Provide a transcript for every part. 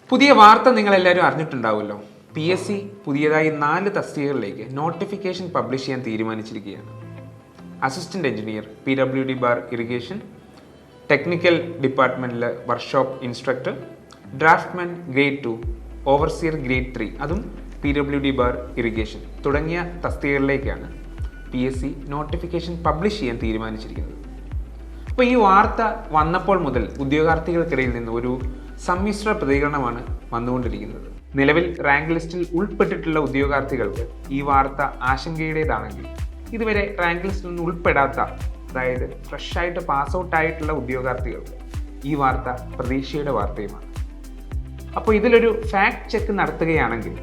പുതിയ വാർത്ത നിങ്ങളെല്ലാവരും അറിഞ്ഞിട്ടുണ്ടാവുമല്ലോ. PSC പുതിയതായി 4 തസ്തികകളിലേക്ക് നോട്ടിഫിക്കേഷൻ പബ്ലിഷ് ചെയ്യാൻ തീരുമാനിച്ചിരിക്കുകയാണ്. അസിസ്റ്റന്റ് എഞ്ചിനീയർ PWD ബാർ ഇറിഗേഷൻ, ടെക്നിക്കൽ ഡിപ്പാർട്ട്മെൻറ്റിൽ workshop instructor, draftsman grade 2, overseer grade 3 അതും PWD ബാർ ഇറിഗേഷൻ തുടങ്ങിയ തസ്തികകളിലേക്കാണ് PSC നോട്ടിഫിക്കേഷൻ പബ്ലിഷ് ചെയ്യാൻ തീരുമാനിച്ചിരിക്കുന്നത്. അപ്പോൾ ഈ വാർത്ത വന്നപ്പോൾ മുതൽ ഉദ്യോഗാർത്ഥികൾക്കിടയിൽ നിന്ന് ഒരു സമ്മിശ്ര പ്രതികരണമാണ് വന്നുകൊണ്ടിരിക്കുന്നത്. നിലവിൽ റാങ്ക് ലിസ്റ്റിൽ ഉൾപ്പെട്ടിട്ടുള്ള ഉദ്യോഗാർത്ഥികൾക്ക് ഈ വാർത്ത ആശങ്കയുടേതാണെങ്കിൽ, ഇതുവരെ റാങ്ക് ലിസ്റ്റിൽ നിന്ന് ഉൾപ്പെടാത്ത, അതായത് ഫ്രഷ് ആയിട്ട് പാസ് ഔട്ട് ആയിട്ടുള്ള ഉദ്യോഗാർത്ഥികൾക്ക് ഈ വാർത്ത പ്രതീക്ഷയുടെ വാർത്തയുമാണ്. അപ്പോൾ ഇതിലൊരു ഫാക്ട് ചെക്ക് നടത്തുകയാണെങ്കിൽ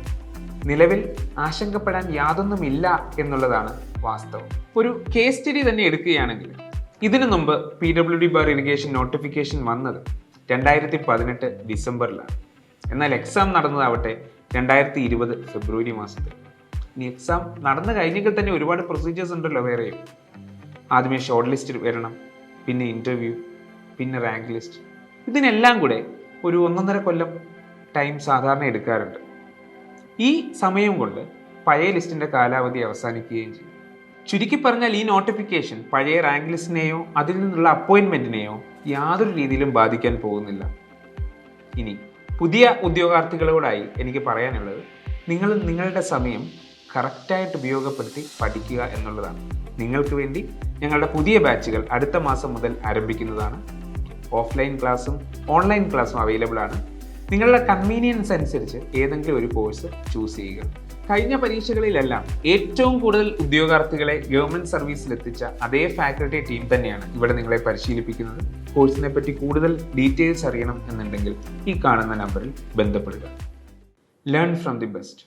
നിലവിൽ ആശങ്കപ്പെടാൻ യാതൊന്നുമില്ല എന്നുള്ളതാണ് വാസ്തവം. ഒരു കേസ് സ്റ്റഡി തന്നെ എടുക്കുകയാണെങ്കിൽ, ഇതിനു മുമ്പ് PWD ബാർ ഇറിഗേഷൻ നോട്ടിഫിക്കേഷൻ വന്നത് 2018 ഡിസംബറിലാണ്. എന്നാൽ എക്സാം നടന്നതാവട്ടെ 2020 ഫെബ്രുവരി മാസത്തിൽ. ഇനി എക്സാം നടന്നു കഴിഞ്ഞെങ്കിൽ തന്നെ ഒരുപാട് പ്രൊസീജിയേഴ്സ് ഉണ്ടല്ലോ വേറെയും. ആദ്യമേ ഷോർട്ട് ലിസ്റ്റ് വരണം, പിന്നെ ഇൻ്റർവ്യൂ, പിന്നെ റാങ്ക് ലിസ്റ്റ്. ഇതിനെല്ലാം കൂടെ ഒരു 1.5 കൊല്ലം ടൈം സാധാരണ എടുക്കാറുണ്ട്. ഈ സമയം കൊണ്ട് പഴയ ലിസ്റ്റിൻ്റെ കാലാവധി അവസാനിക്കുകയും ചെയ്യും. ചുരുക്കി പറഞ്ഞാൽ ഈ നോട്ടിഫിക്കേഷൻ പഴയ റാങ്ക് ലിസ്റ്റിനെയോ അതിൽ നിന്നുള്ള അപ്പോയിൻമെൻറ്റിനെയോ യാതൊരു രീതിയിലും ബാധിക്കാൻ പോകുന്നില്ല. ഇനി പുതിയ ഉദ്യോഗാർത്ഥികളോടായി എനിക്ക് പറയാനുള്ളത്, നിങ്ങൾ നിങ്ങളുടെ സമയം കറക്റ്റായിട്ട് ഉപയോഗപ്പെടുത്തി പഠിക്കുക എന്നുള്ളതാണ്. നിങ്ങൾക്ക് വേണ്ടി ഞങ്ങളുടെ പുതിയ ബാച്ചുകൾ അടുത്ത മാസം മുതൽ ആരംഭിക്കുന്നതാണ്. ഓഫ്ലൈൻ ക്ലാസ്സും ഓൺലൈൻ ക്ലാസ്സും അവൈലബിൾ ആണ്. നിങ്ങളുടെ കൺവീനിയൻസ് അനുസരിച്ച് ഏതെങ്കിലും ഒരു കോഴ്സ് ചൂസ് ചെയ്യുക. കഴിഞ്ഞ പരീക്ഷകളിലെല്ലാം ഏറ്റവും കൂടുതൽ ഉദ്യോഗാർത്ഥികളെ ഗവൺമെൻറ് സർവീസിലെത്തിച്ച അതേ ഫാക്കൽറ്റി ടീം തന്നെയാണ് ഇവിടെ നിങ്ങളെ പരിശീലിപ്പിക്കുന്നത്. കോഴ്സിനെ പറ്റി കൂടുതൽ ഡീറ്റെയിൽസ് അറിയണം എന്നുണ്ടെങ്കിൽ ഈ കാണുന്ന നമ്പറിൽ ബന്ധപ്പെടുക. Learn from the best.